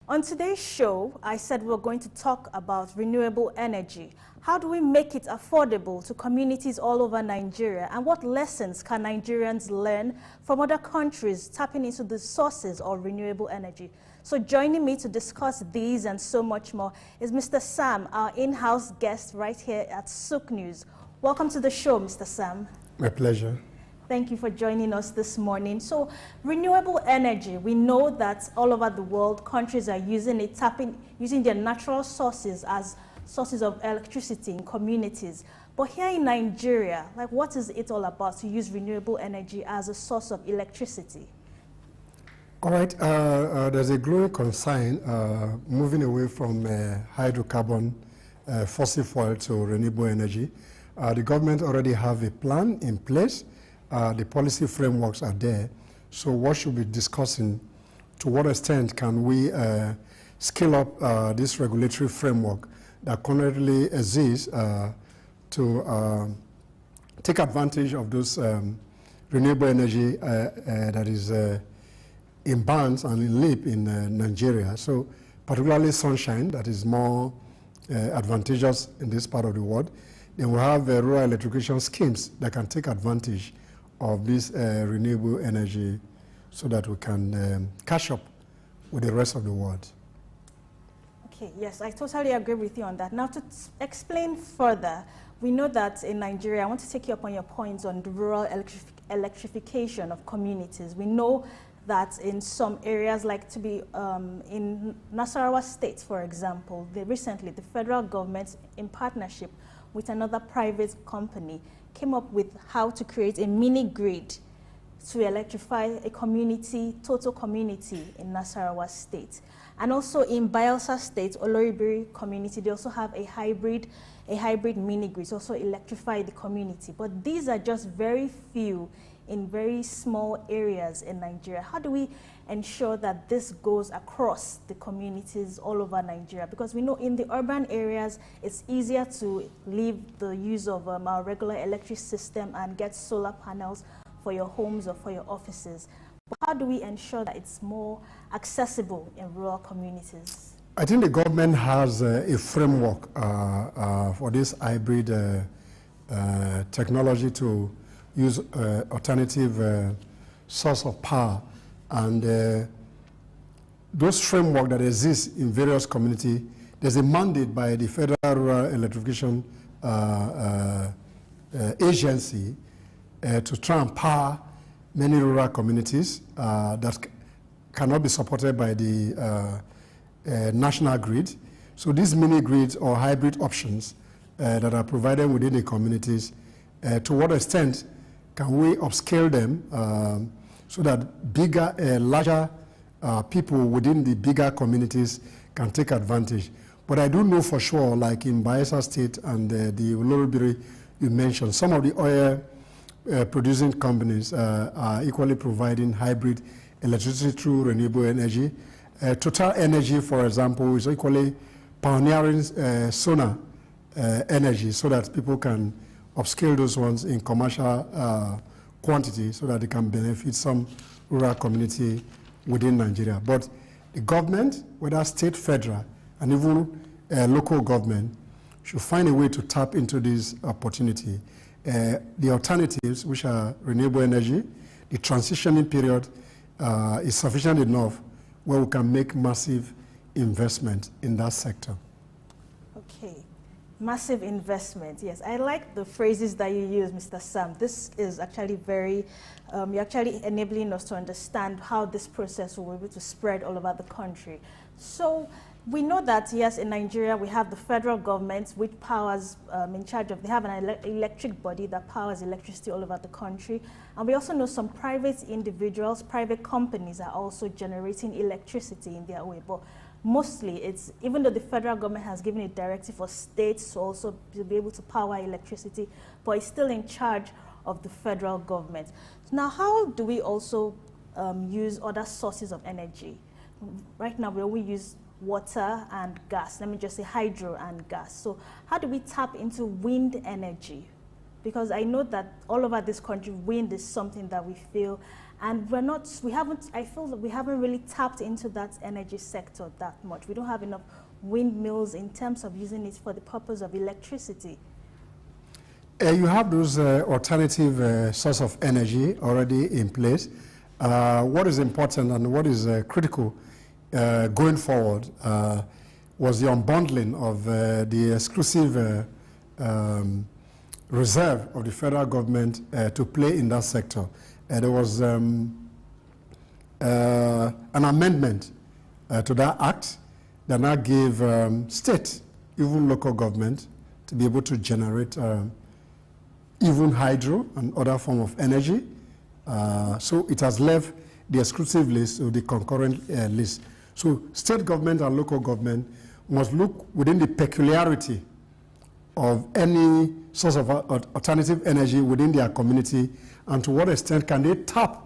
On today's show, I said we're going to talk about renewable energy. How do we make it affordable to communities all over Nigeria? And what lessons can Nigerians learn from other countries tapping into the sources of renewable energy? So joining me to discuss these and so much more is Mr. Sam, our in-house guest right here at Souk News. Welcome to the show, Mr. Sam. My pleasure. Thank you for joining us this morning. So, renewable energy, we know that all over the world, countries are using it, using their natural sources as sources of electricity in communities. But here in Nigeria, like, what is it all about to use renewable energy as a source of electricity? All right, there's a growing concern moving away from hydrocarbon fossil fuel to renewable energy. The government already have a plan in place. The policy frameworks are there. So what should we be discussing? To what extent can we scale up this regulatory framework that currently exists to take advantage of those renewable energy that is in bands and in leap in Nigeria? So particularly sunshine, that is more advantageous in this part of the world. Then we have rural electrification schemes that can take advantage of this renewable energy so that we can catch up with the rest of the world. Okay, yes, I totally agree with you on that. Now, to explain further, we know that in Nigeria, I want to take you up on your points on the rural electrification of communities. We know that in some areas, like in Nasarawa State, for example, recently the federal government, in partnership with another private company, came up with how to create a mini grid to electrify a community, total community in Nasarawa State. And also in Bayelsa State, Orovwuje community, they also have a hybrid mini grid to also electrify the community. But these are just very few in very small areas in Nigeria. How do we ensure that this goes across the communities all over Nigeria? Because we know in the urban areas, it's easier to leave the use of our regular electric system and get solar panels for your homes or for your offices. But how do we ensure that it's more accessible in rural communities? I think the government has a framework for this hybrid technology to use alternative source of power, and those framework that exist in various communities, there's a mandate by the Federal Rural Electrification Agency to try and power many rural communities that cannot be supported by the national grid. So these mini grids or hybrid options that are provided within the communities, to what extent can we upscale them so that bigger, larger people within the bigger communities can take advantage? But I do know for sure, like in Bayelsa State and the Orovwuje you mentioned, some of the oil producing companies are equally providing hybrid electricity through renewable energy. Total Energy, for example, is equally pioneering solar energy so that people can upscale those ones in commercial quantity so that they can benefit some rural community within Nigeria. But the government, whether state, federal, and even local government, should find a way to tap into this opportunity. The alternatives, which are renewable energy, the transitioning period is sufficient enough where we can make massive investment in that sector. Okay. Massive investment, yes. I like the phrases that you use, Mr. Sam. This is actually very, you're actually enabling us to understand how this process will be able to spread all over the country. So we know that, yes, in Nigeria, we have the federal government, which powers, in charge of, they have an electric body that powers electricity all over the country. And we also know some private individuals, private companies are also generating electricity in their way. But mostly, it's, even though the federal government has given a directive for states to also be able to power electricity, but it's still in charge of the federal government. Now, how do we also use other sources of energy? Right now, we only use water and gas. Let me just say hydro and gas. So how do we tap into wind energy? Because I know that all over this country, wind is something that we feel And I feel that we haven't really tapped into that energy sector that much. We don't have enough windmills in terms of using it for the purpose of electricity. You have those alternative source of energy already in place. What is important and what is critical going forward was the unbundling of the exclusive reserve of the federal government to play in that sector. There was an amendment to that act that now gave state, even local government, to be able to generate even hydro and other form of energy. So it has left the exclusive list to the concurrent list. So state government and local government must look within the peculiarity of any source of alternative energy within their community, and to what extent can they tap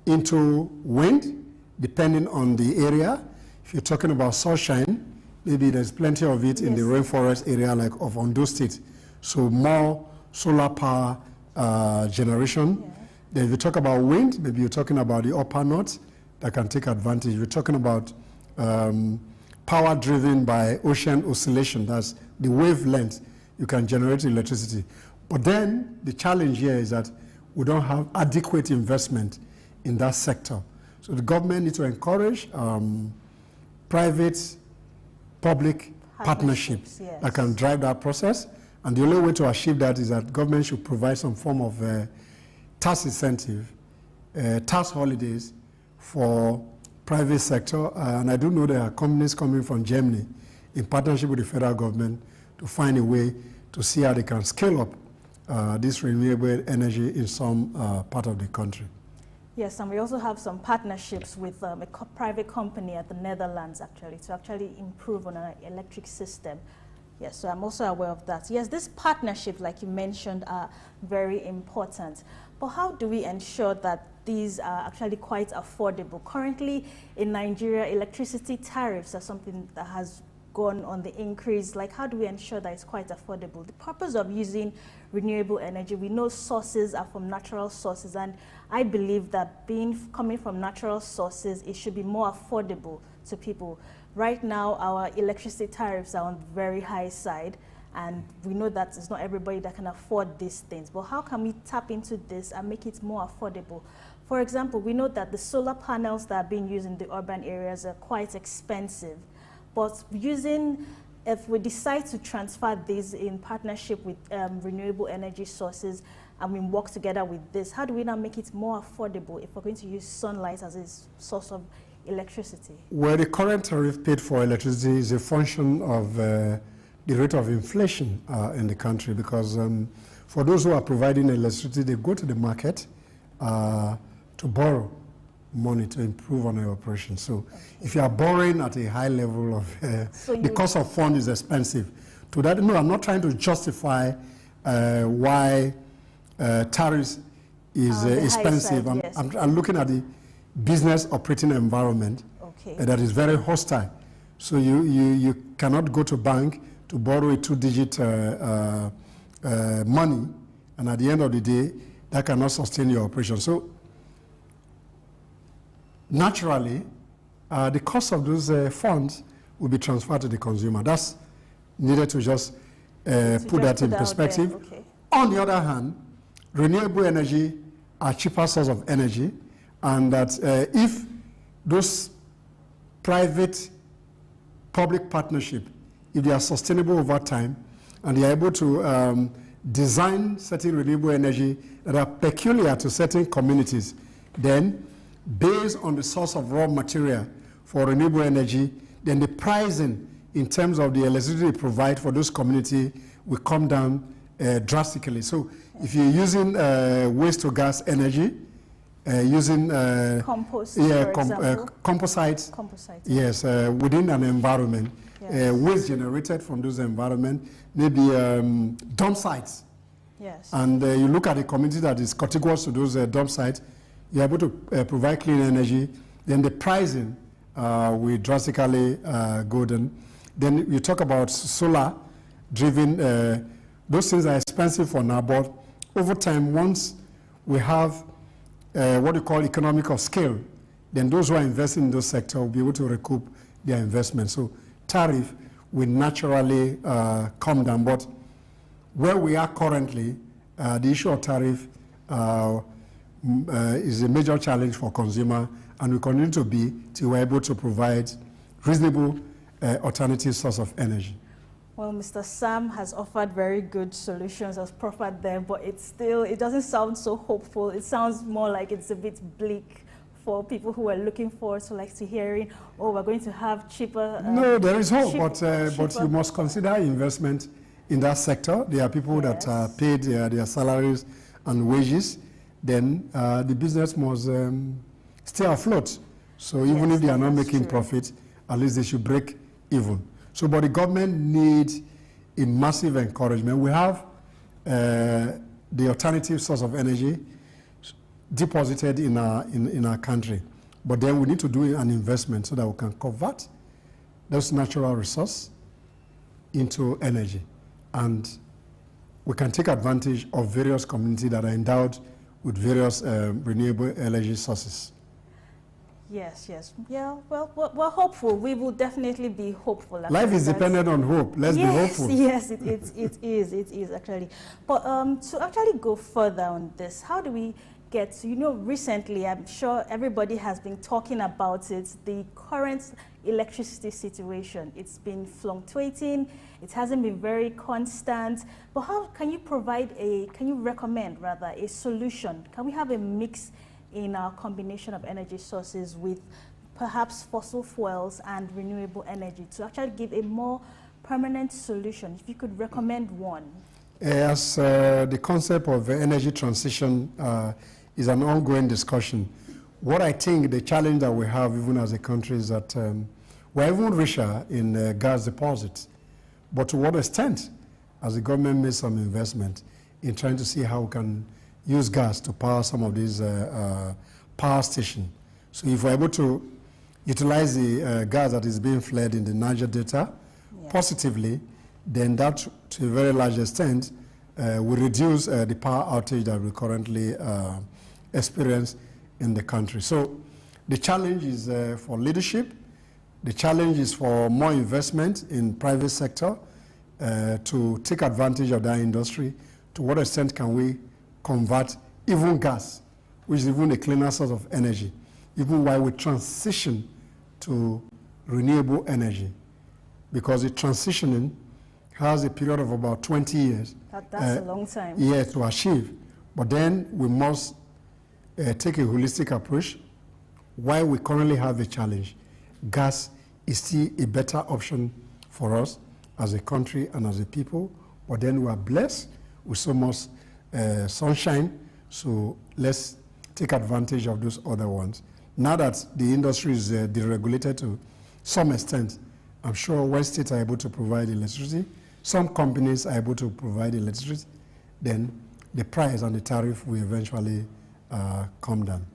into wind, depending on the area. If you're talking about sunshine, maybe there's plenty of it in the rainforest area like of Ondo State. So more solar power generation. Yeah. Then if you talk about wind, maybe you're talking about the upper north that can take advantage. You're talking about power driven by ocean oscillation, that's the wavelength you can generate electricity. But then the challenge here is that we don't have adequate investment in that sector. So the government needs to encourage private-public partnerships that can drive that process. And the only way to achieve that is that government should provide some form of tax incentive, tax holidays for private sector. And I do know there are companies coming from Germany in partnership with the federal government to find a way to see how they can scale up this renewable energy in some part of the country. Yes, and we also have some partnerships with a private company at the Netherlands, actually, to actually improve on our electric system. Yes, so I'm also aware of that. Yes, these partnerships, like you mentioned, are very important. But how do we ensure that these are actually quite affordable? Currently, in Nigeria, electricity tariffs are something that has gone on the increase. Like, how do we ensure that it's quite affordable? The purpose of using renewable energy, we know sources are from natural sources, and I believe that coming from natural sources, it should be more affordable to people. Right now, our electricity tariffs are on the very high side, and we know that it's not everybody that can afford these things. But how can we tap into this and make it more affordable? For example, we know that the solar panels that are being used in the urban areas are quite expensive. But if we decide to transfer these in partnership with renewable energy sources, and we work together with this, how do we now make it more affordable if we're going to use sunlight as a source of electricity? Well, the current tariff paid for electricity is a function of the rate of inflation in the country, because for those who are providing electricity, they go to the market to borrow money to improve on their operation. So if you are borrowing at a high level of, the cost of fund is expensive. To that, no, I'm not trying to justify why tariffs is expensive. Side, yes. I'm looking at the business operating environment that is very hostile. So you cannot go to bank to borrow a two-digit money, and at the end of the day, that cannot sustain your operation. So naturally, the cost of those funds will be transferred to the consumer. That's needed to just put that in perspective. On the other hand, renewable energy are cheaper source of energy, and that if those private-public partnership, if they are sustainable over time, and they are able to design certain renewable energy that are peculiar to certain communities, then based on the source of raw material for renewable energy, then the pricing in terms of the electricity they provide for those communities will come down drastically. So if you're using waste to gas energy, using compost, composites, yes, within an environment, waste generated from those environments, maybe dump sites. Yes. And you look at the community that is contiguous to those dump sites, you're able to provide clean energy, then the pricing will drastically go down. Then you talk about solar-driven, those things are expensive for now, but over time, once we have what you call economic of scale, then those who are investing in those sectors will be able to recoup their investment. So tariff will naturally come down. But where we are currently, the issue of tariff is a major challenge for consumer, and will continue to be till we're able to provide reasonable alternative source of energy. Well, Mr. Sam has offered very good solutions as proffered there, but it doesn't sound so hopeful. It sounds more like it's a bit bleak for people who are looking forward to hearing, oh, we're going to have cheaper. No, there is hope, but you must consider investment in that sector. There are people that are paid their salaries and wages. Then the business must stay afloat. So even if they are not making profit, at least they should break even. So, but the government needs a massive encouragement. We have the alternative source of energy deposited in our country, but then we need to do an investment so that we can convert those natural resources into energy, and we can take advantage of various communities that are endowed with various renewable energy sources. Yes, yes. Yeah, well, we're hopeful. We will definitely be hopeful. Actually. Life is dependent on hope. Let's be hopeful. Yes, it is actually. But to actually go further on this, how do we get to, recently, I'm sure everybody has been talking about it, the current electricity situation. It's been fluctuating. It hasn't been very constant. But how can you recommend a solution? Can we have a mix in our combination of energy sources with perhaps fossil fuels and renewable energy to actually give a more permanent solution? If you could recommend one. As the concept of energy transition is an ongoing discussion, what I think the challenge that we have even as a country is that we're even richer in gas deposits. But to what extent has the government made some investment in trying to see how we can use gas to power some of these power stations? So if we're able to utilize the gas that is being flared in the Niger Delta positively, then that to a very large extent will reduce the power outage that we currently experience in the country. So the challenge is for leadership. The challenge is for more investment in private sector to take advantage of that industry. To what extent can we convert even gas, which is even a cleaner source of energy, even while we transition to renewable energy? Because the transitioning has a period of about 20 years. That's a long time. Yeah, to achieve. But then we must take a holistic approach. While we currently have a challenge, gas is still a better option for us as a country and as a people. But then we are blessed with so much sunshine, so let's take advantage of those other ones. Now that the industry is deregulated to some extent, I'm sure when states are able to provide electricity, some companies are able to provide electricity, then the price and the tariff will eventually come down.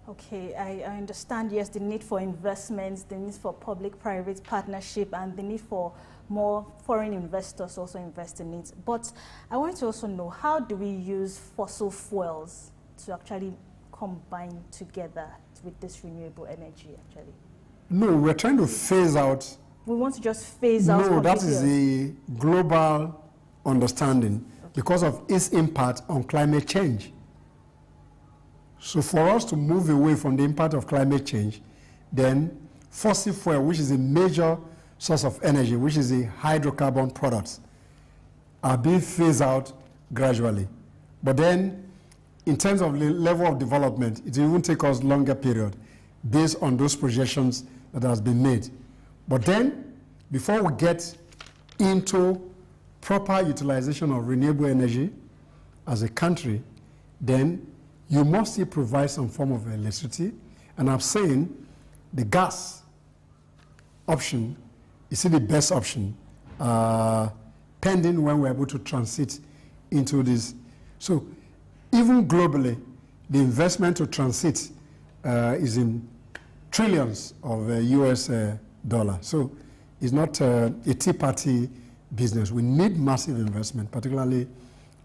Okay, I understand, yes, the need for investments, the need for public-private partnership, and the need for more foreign investors also invest in it. But I want to also know, how do we use fossil fuels to actually combine together with this renewable energy, actually? No, we're trying to phase out. We want to just phase out. No, that is a global understanding because of its impact on climate change. So for us to move away from the impact of climate change, then fossil fuel, which is a major source of energy, which is the hydrocarbon products, are being phased out gradually. But then, in terms of the level of development, it will even take us longer period based on those projections that has been made. But then, before we get into proper utilization of renewable energy as a country, then you must still provide some form of electricity. And I'm saying the gas option is still the best option, pending when we're able to transit into this. So even globally, the investment to transit is in trillions of US dollars. So it's not a tea-party business. We need massive investment, particularly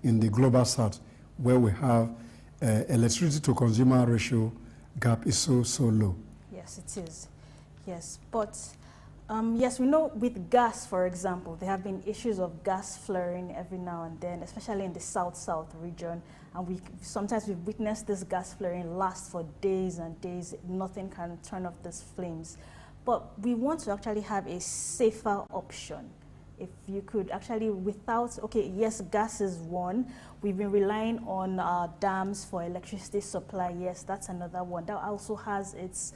in the global south, where we have electricity to consumer ratio gap is so low. Yes, it is. Yes, but yes, we know with gas, for example, there have been issues of gas flaring every now and then, especially in the south-south region. And sometimes we've witnessed this gas flaring last for days and days. Nothing can turn off these flames. But we want to actually have a safer option. If you could actually, without, okay, yes, gas is one. We've been relying on dams for electricity supply. Yes, that's another one. That also has its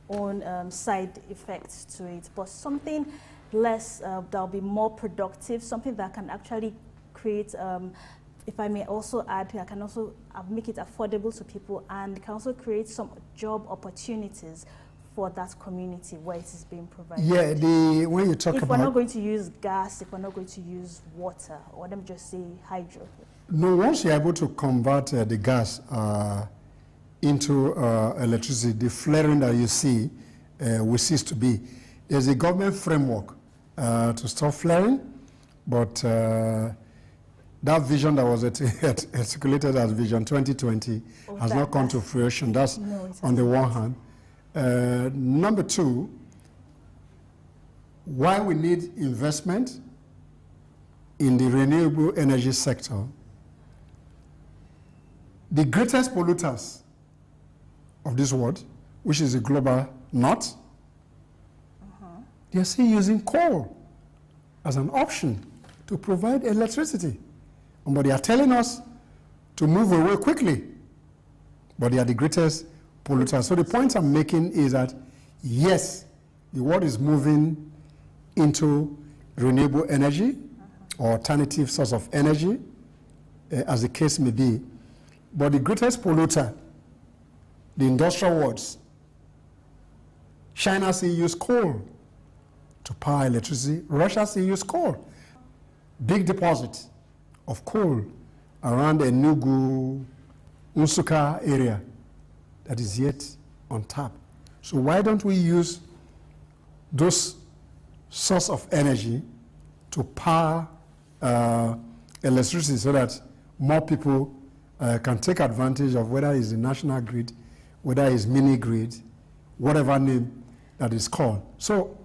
own side effects to it. But something less, that'll be more productive, something that can actually create, if I may also add, I can also make it affordable to people and can also create some job opportunities for that community where it is being provided. Yeah, when you talk if about... we're not going to use gas, if we're not going to use water, or let me just say hydro. No, once you're able to convert the gas into electricity, the flaring that you see will cease to be. There's a government framework to stop flaring, but that vision that was articulated as Vision 2020 has not come to fruition. That's on the one hand. Number two, why we need investment in the renewable energy sector, the greatest polluters of this world, which is the global north, they are still using coal as an option to provide electricity. But they are telling us to move away quickly, but they are the greatest polluters. So the point I'm making is that, yes, the world is moving into renewable energy or alternative source of energy, as the case may be. But the greatest polluter, the industrial worlds, China still use coal to power electricity. Russia still use coal. Big deposit of coal around the Enugu, Nsukka area that is yet on tap. So why don't we use those source of energy to power electricity so that more people can take advantage of whether it's the national grid, whether it's mini grid, whatever name that is called. So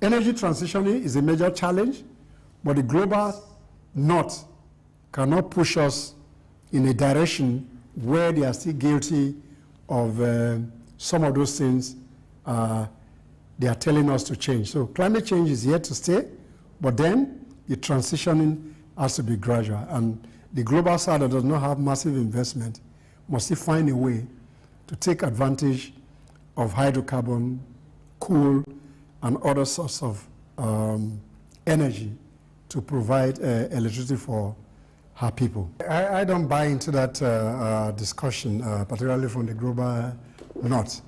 energy transitioning is a major challenge, but the global north cannot push us in a direction where they are still guilty of some of those things they are telling us to change. So climate change is here to stay, but then the transitioning has to be gradual. And the global south that does not have massive investment must still find a way to take advantage of hydrocarbon, coal, and other sorts of energy to provide electricity for her people. I don't buy into that discussion, particularly from the global north.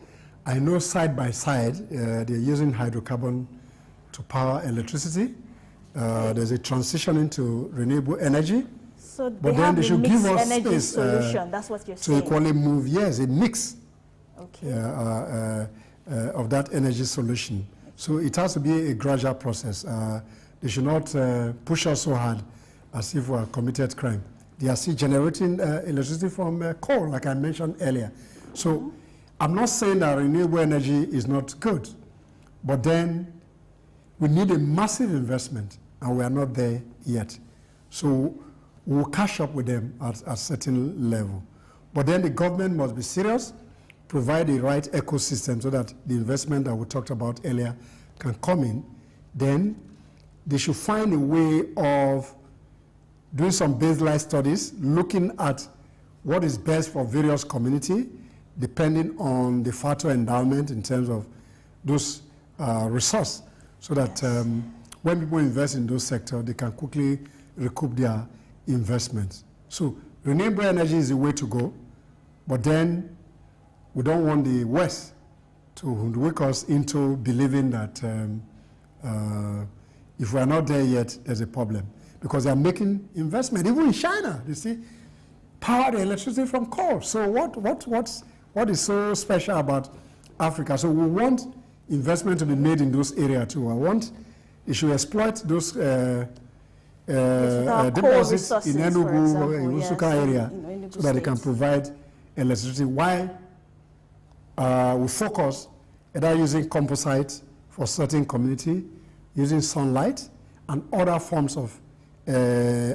I know side by side, they're using hydrocarbon to power electricity. There's a transition into renewable energy. So but then they should give us energy space solution. That's what you're saying. to equally move, yes, a mix okay. Of that energy solution. So it has to be a gradual process. They should not push us so hard as if we are committed crime. They are still generating electricity from coal, like I mentioned earlier. So I'm not saying that renewable energy is not good, but then we need a massive investment, and we are not there yet. So we'll catch up with them at a certain level. But then the government must be serious, provide the right ecosystem so that the investment that we talked about earlier can come in. Then they should find a way of doing some baseline studies, looking at what is best for various communities, depending on the factor endowment in terms of those resources, so that when people invest in those sectors, they can quickly recoup their investments. So renewable energy is the way to go, but then we don't want the West to wake us into believing that if we are not there yet, there's a problem. Because they are making investment, even in China, you see, power the electricity from coal. So what is so special about Africa? So we want investment to be made in those areas too. I want they should exploit those deposits in Enugu, in Nsukka area, so that they can provide electricity. While we focus either using composite for certain community, using sunlight, and other forms of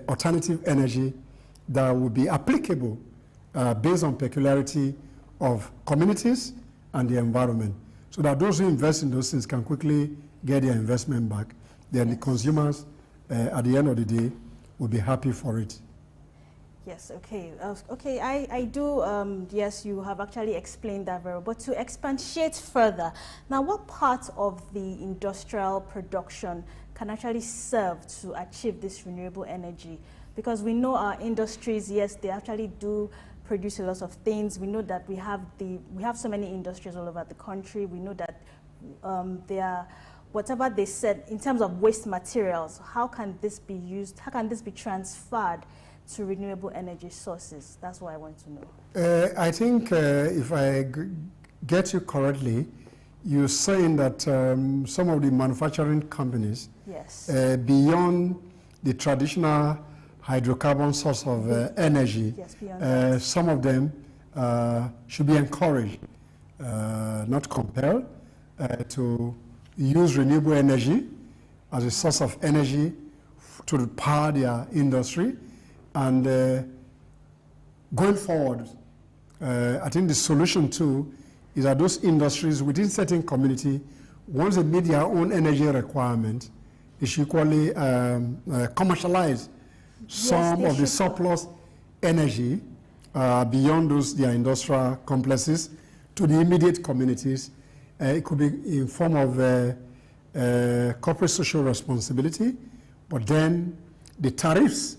alternative energy that would be applicable based on peculiarity of communities and the environment, so that those who invest in those things can quickly get their investment back. Then the consumers, at the end of the day, will be happy for it. Yes, okay. Okay, I do, yes, you have actually explained that very well. But to expatiate further, now what part of the industrial production can actually serve to achieve this renewable energy? Because we know our industries, yes, they actually do produce a lot of things. We know that we have so many industries all over the country. We know that they are, whatever they said in terms of waste materials, how can this be used? How can this be transferred to renewable energy sources? That's what I want to know. I think if I get you correctly, you're saying that some of the manufacturing companies, yes, beyond the traditional hydrocarbon source of energy, yes, some of them should be encouraged, not compelled, to use renewable energy as a source of energy to power their industry. And going forward, I think the solution too is that those industries within certain community, once they meet their own energy requirement, they should equally commercialize some of the surplus energy beyond those their industrial complexes to the immediate communities. It could be in form of corporate social responsibility, but then the tariffs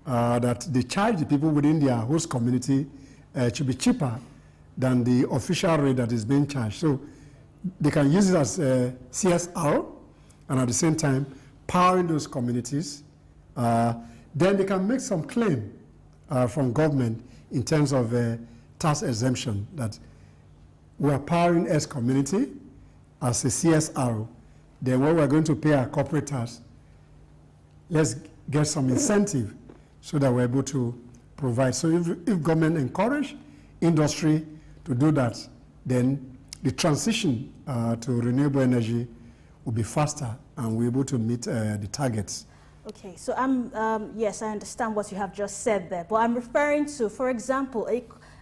that they charge the people within their host community should be cheaper than the official rate that is being charged. So they can use it as CSR, and at the same time powering those communities. Then they can make some claim from government in terms of tax exemption, that we are powering S community as a CSR. Then when we're going to pay our corporate tax, let's get some incentive so that we're able to provide. So if government encourage industry to do that, then the transition to renewable energy will be faster and we're able to meet the targets. Okay, so yes, I understand what you have just said there, but I'm referring to, for example,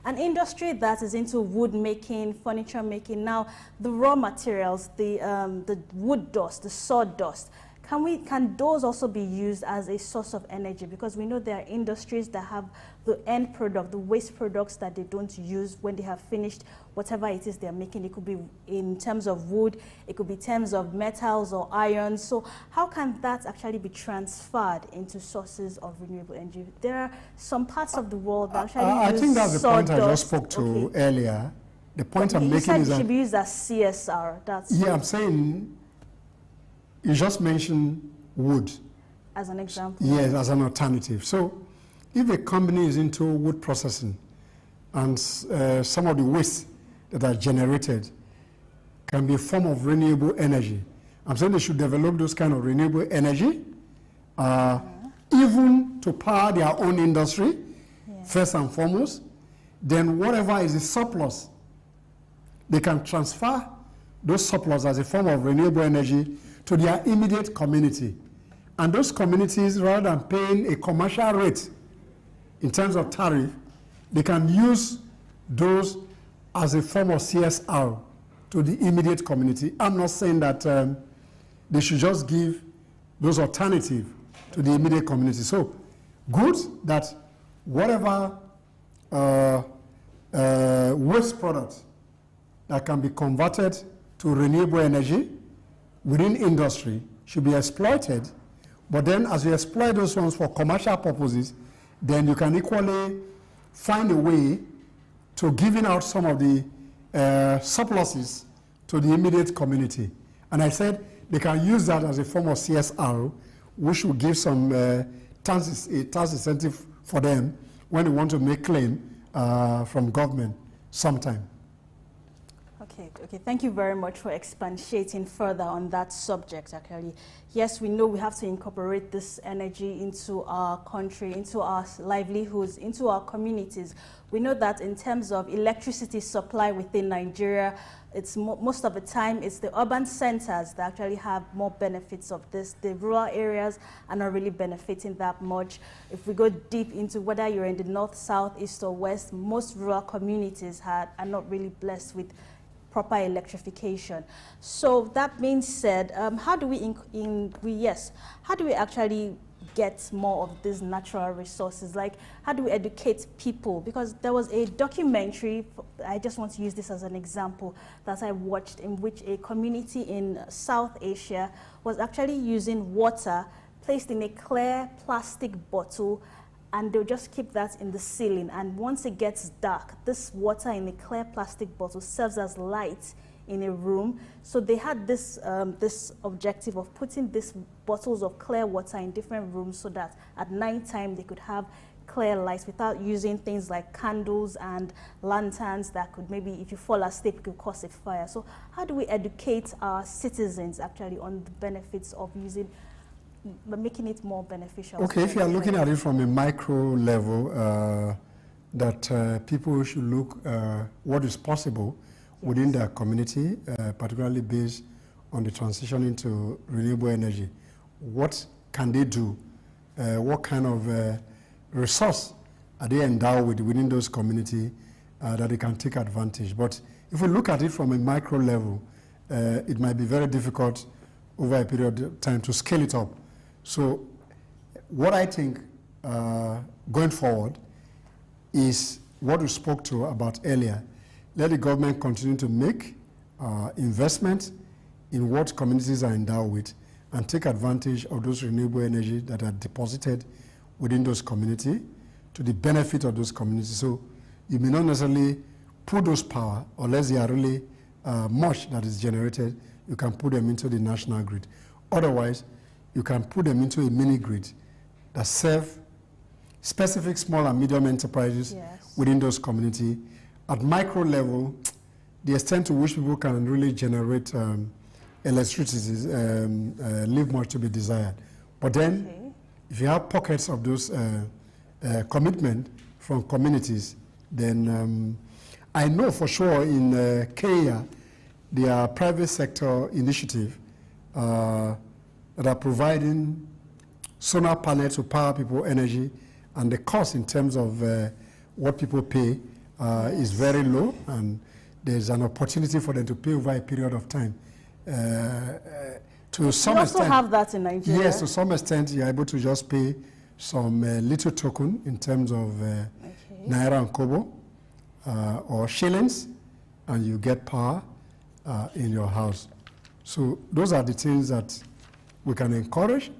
an industry that is into wood making, furniture making. Now, the raw materials, the wood dust, the sawdust, can those also be used as a source of energy? Because we know there are industries that have the end product, the waste products that they don't use when they have finished whatever it is they're making. It could be in terms of wood, it could be in terms of metals or iron. So how can that actually be transferred into sources of renewable energy? There are some parts of the world that actually use I think that's the point I just spoke to okay. earlier. The point I'm making is that it should be used as CSR. That's yeah, I'm saying you just mentioned wood. As an example? Yes, as an alternative. So if a company is into wood processing and some of the waste that are generated can be a form of renewable energy, I'm saying they should develop those kind of renewable energy, even to power their own industry, first and foremost. Then whatever is the surplus, they can transfer those surplus as a form of renewable energy to their immediate community. And those communities, rather than paying a commercial rate in terms of tariff, they can use those as a form of CSR to the immediate community. I'm not saying that they should just give those alternatives to the immediate community. So good that whatever waste products that can be converted to renewable energy within industry should be exploited, but then as you exploit those ones for commercial purposes, then you can equally find a way to giving out some of the surpluses to the immediate community. And I said they can use that as a form of CSR, which will give some tax incentive for them when they want to make claim from government sometime. Okay. Thank you very much for expatiating further on that subject, actually. Yes, we know we have to incorporate this energy into our country, into our livelihoods, into our communities. We know that in terms of electricity supply within Nigeria, it's most of the time it's the urban centers that actually have more benefits of this. The rural areas are not really benefiting that much. If we go deep into whether you're in the north, south, east, or west, most rural communities are not really blessed with proper electrification. So that being said, how do we how do we actually get more of these natural resources? Like, how do we educate people? Because there was a documentary, I just want to use this as an example, that I watched, in which a community in South Asia was actually using water placed in a clear plastic bottle, and they'll just keep that in the ceiling. And once it gets dark, this water in a clear plastic bottle serves as light in a room. So they had this, this objective of putting these bottles of clear water in different rooms so that at night time they could have clear lights without using things like candles and lanterns that could maybe, if you fall asleep, could cause a fire. So how do we educate our citizens actually on the benefits of using, making it more beneficial? Okay, if you are looking at it from a micro level, that people should look what is possible within their community, particularly based on the transition into renewable energy. What can they do? What kind of resource are they endowed with within those communities that they can take advantage? But if we look at it from a micro level, it might be very difficult over a period of time to scale it up. So what I think going forward is what we spoke to about earlier. Let the government continue to make investment in what communities are endowed with and take advantage of those renewable energy that are deposited within those communities to the benefit of those communities. So you may not necessarily put those power, unless they are really much that is generated, you can put them into the national grid. Otherwise, you can put them into a mini grid that serve specific small and medium enterprises within those communities. At micro level, the extent to which people can really generate electricity leave much to be desired. But then, if you have pockets of those commitment from communities, then I know for sure in Kenya, there are private sector initiative that are providing solar panels to power people energy, and the cost in terms of what people pay is very low, and there's an opportunity for them to pay over a period of time. To some extent, also have that in Nigeria. Yes, to some extent, you're able to just pay some little token in terms of naira and kobo or shillings, and you get power in your house. So those are the things that we can encourage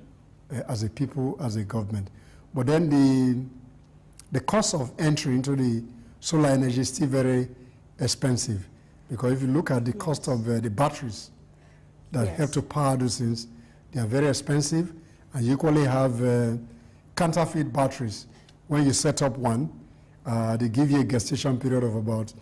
as a people, as a government. But then the cost of entry into the solar energy is still very expensive, because if you look at the cost of the batteries that help to power those things, they are very expensive, and you equally have counterfeit batteries. When you set up one, they give you a gestation period of about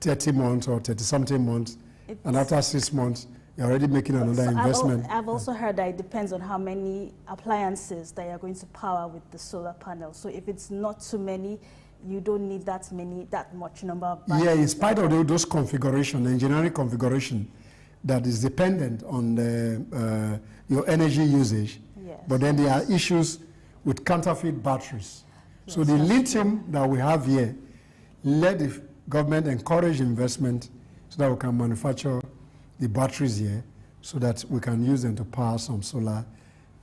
30 months or 30-something months, and after 6 months, you're already making another investment. I've also heard that it depends on how many appliances that you're going to power with the solar panel. So if it's not too many, you don't need that much number of batteries. Yeah, in spite of those configuration, engineering configuration, that is dependent on your energy usage. Yes. But then there are issues with counterfeit batteries. Yes, so the lithium that we have here, let the government encourage investment so that we can manufacture the batteries here, so that we can use them to power some solar.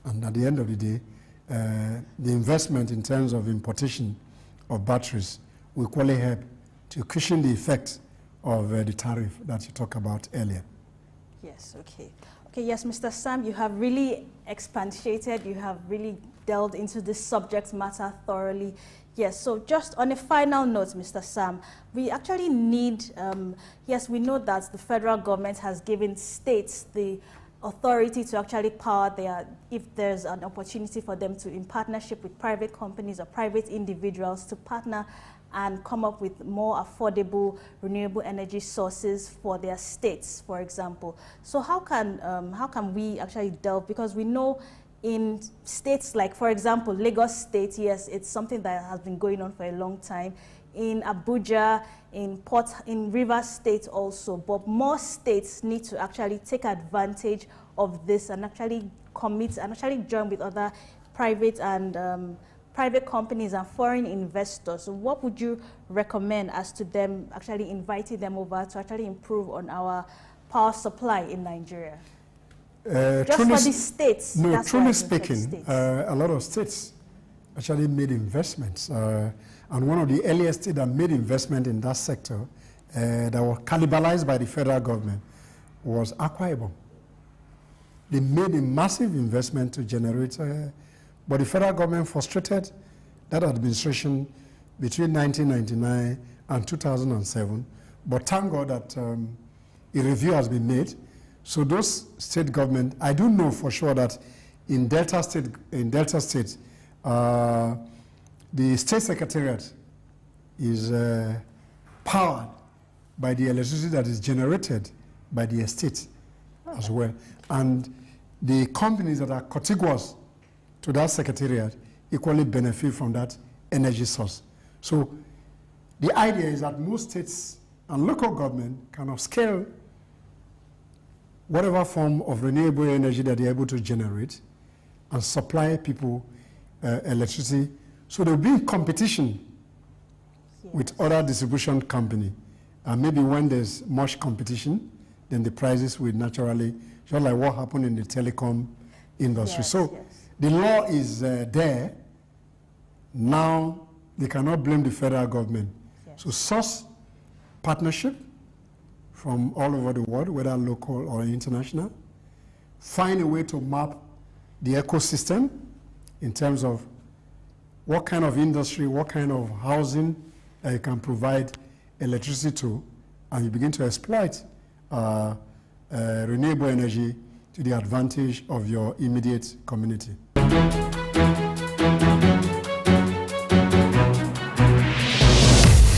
And at the end of the day, the investment in terms of importation of batteries will equally help to cushion the effect of the tariff that you talked about earlier. Yes, okay. Okay, yes, Mr. Sam, you have really expatiated, you have really delved into this subject matter thoroughly. Yes, so just on a final note, Mr. Sam, we actually need, yes, we know that the federal government has given states the authority to actually power if there's an opportunity for them to, in partnership with private companies or private individuals, to partner and come up with more affordable renewable energy sources for their states, for example. So how can we actually delve, because we know in states like, for example, Lagos State, yes, it's something that has been going on for a long time. In Abuja, in Rivers State also, but more states need to actually take advantage of this and actually commit and actually join with other private and private companies and foreign investors. So what would you recommend as to them actually inviting them over to actually improve on our power supply in Nigeria? Just for the states. No, truly speaking, a lot of states actually made investments. And one of the earliest states that made investment in that sector that was cannibalized by the federal government was Akwa Ibom. They made a massive investment to generate, but the federal government frustrated that administration between 1999 and 2007. But thank God that a review has been made. So those state government, I do know for sure that in Delta State, the state secretariat is powered by the electricity that is generated by the estate as well. And the companies that are contiguous to that secretariat equally benefit from that energy source. So the idea is that most states and local government can upscale whatever form of renewable energy that they're able to generate and supply people electricity. So they'll be in competition with other distribution company. And maybe when there's much competition, then the prices will naturally, just like what happened in the telecom industry. Yes, so yes. the law is there. Now they cannot blame the federal government. Yes. So source partnership from all over the world, whether local or international. Find a way to map the ecosystem in terms of what kind of industry, what kind of housing you can provide electricity to, and you begin to exploit renewable energy to the advantage of your immediate community.